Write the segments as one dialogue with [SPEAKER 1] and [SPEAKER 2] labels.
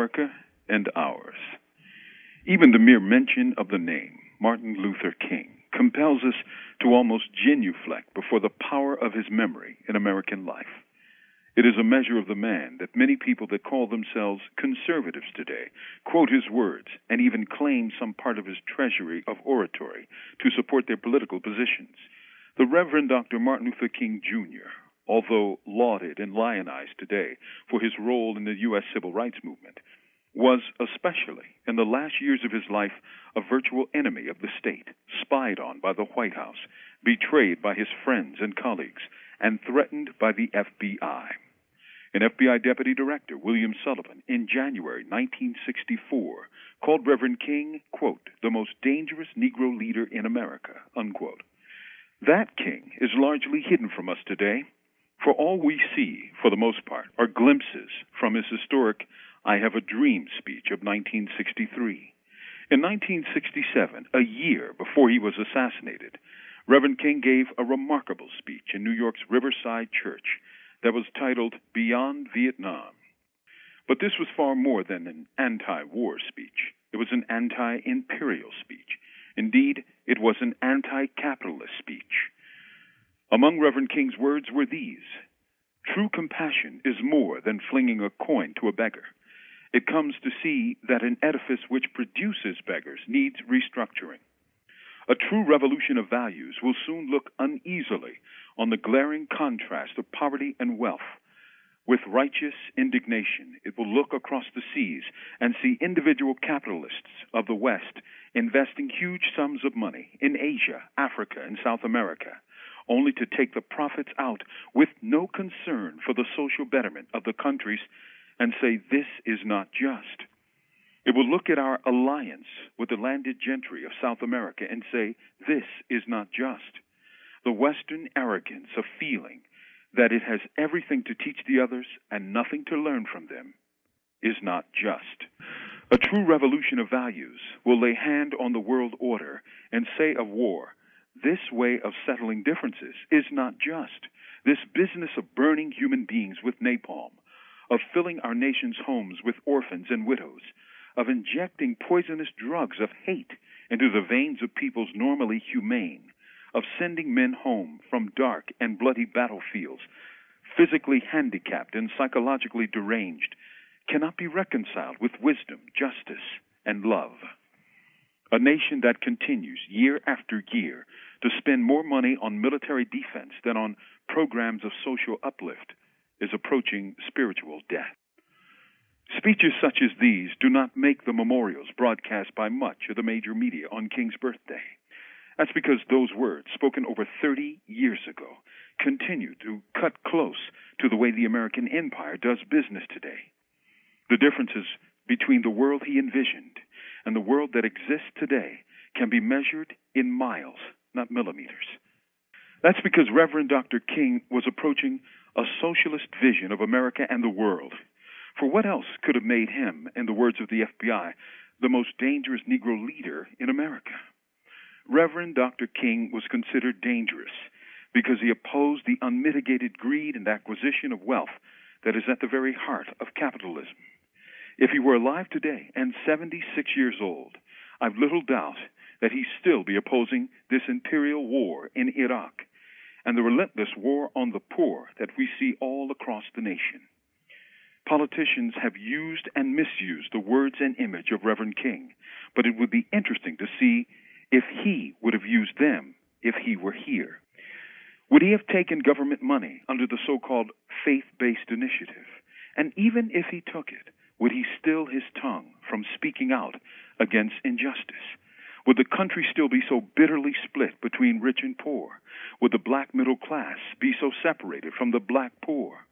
[SPEAKER 1] America and ours. Even the mere mention of the name, Martin Luther King, compels us to almost genuflect before the power of his memory in American life. It is a measure of the man that many people that call themselves conservatives today quote his words and even claim some part of his treasury of oratory to support their political positions. The Reverend Dr. Martin Luther King Jr., although lauded and lionized today for his role in the U.S. Civil Rights Movement, was especially in the last years of his life a virtual enemy of the state, spied on by the White House, betrayed by his friends and colleagues, and threatened by the FBI. An FBI Deputy Director, William Sullivan, in January 1964, called Reverend King, quote, the most dangerous Negro leader in America, unquote. That King is largely hidden from us today, for all we see, for the most part, are glimpses from his historic I Have a Dream speech of 1963. In 1967, a year before he was assassinated, Reverend King gave a remarkable speech in New York's Riverside Church that was titled Beyond Vietnam. But this was far more than an anti-war speech. It was an anti-imperial speech. Indeed, it was an anti-capitalist speech. Among Reverend King's words were these: true compassion is more than flinging a coin to a beggar. It comes to see that an edifice which produces beggars needs restructuring. A true revolution of values will soon look uneasily on the glaring contrast of poverty and wealth. With righteous indignation, it will look across the seas and see individual capitalists of the West investing huge sums of money in Asia, Africa, and South America, only to take the profits out with no concern for the social betterment of the countries and say this is not just. It will look at our alliance with the landed gentry of South America and say this is not just. The Western arrogance of feeling that it has everything to teach the others and nothing to learn from them is not just. A true revolution of values will lay hand on the world order and say of war, this way of settling differences is not just. This business of burning human beings with napalm, of filling our nation's homes with orphans and widows, of injecting poisonous drugs of hate into the veins of peoples normally humane, of sending men home from dark and bloody battlefields, physically handicapped and psychologically deranged, cannot be reconciled with wisdom, justice, and love. A nation that continues year after year to spend more money on military defense than on programs of social uplift is approaching spiritual death. Speeches such as these do not make the memorials broadcast by much of the major media on King's birthday. That's because those words, spoken over 30 years ago, continue to cut close to the way the American empire does business today. The differences between the world he envisioned and the world that exists today can be measured in miles, not millimeters. That's because Reverend Dr. King was approaching a socialist vision of America and the world. For what else could have made him, in the words of the FBI, the most dangerous Negro leader in America? Reverend Dr. King was considered dangerous because he opposed the unmitigated greed and acquisition of wealth that is at the very heart of capitalism. If he were alive today and 76 years old, I've little doubt that he'd still be opposing this imperial war in Iraq and the relentless war on the poor that we see all across the nation. Politicians have used and misused the words and image of Reverend King, but it would be interesting to see if he would have used them if he were here. Would he have taken government money under the so-called faith-based initiative? And even if he took it, would he still his tongue from speaking out against injustice? Would the country still be so bitterly split between rich and poor? Would the black middle class be so separated from the black poor?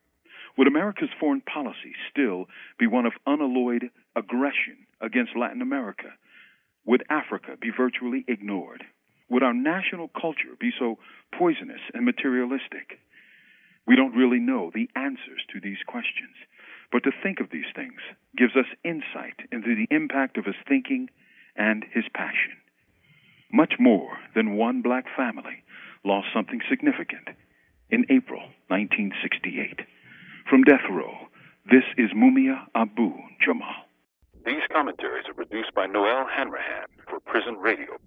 [SPEAKER 1] Would America's foreign policy still be one of unalloyed aggression against Latin America? Would Africa be virtually ignored? Would our national culture be so poisonous and materialistic? We don't really know the answers to these questions, but to think of these things gives us insight into the impact of his thinking and his passion. Much more than one black family lost something significant in April 1968. From death row, this is Mumia Abu-Jamal.
[SPEAKER 2] These commentaries are produced by Noel Hanrahan for Prison Radio.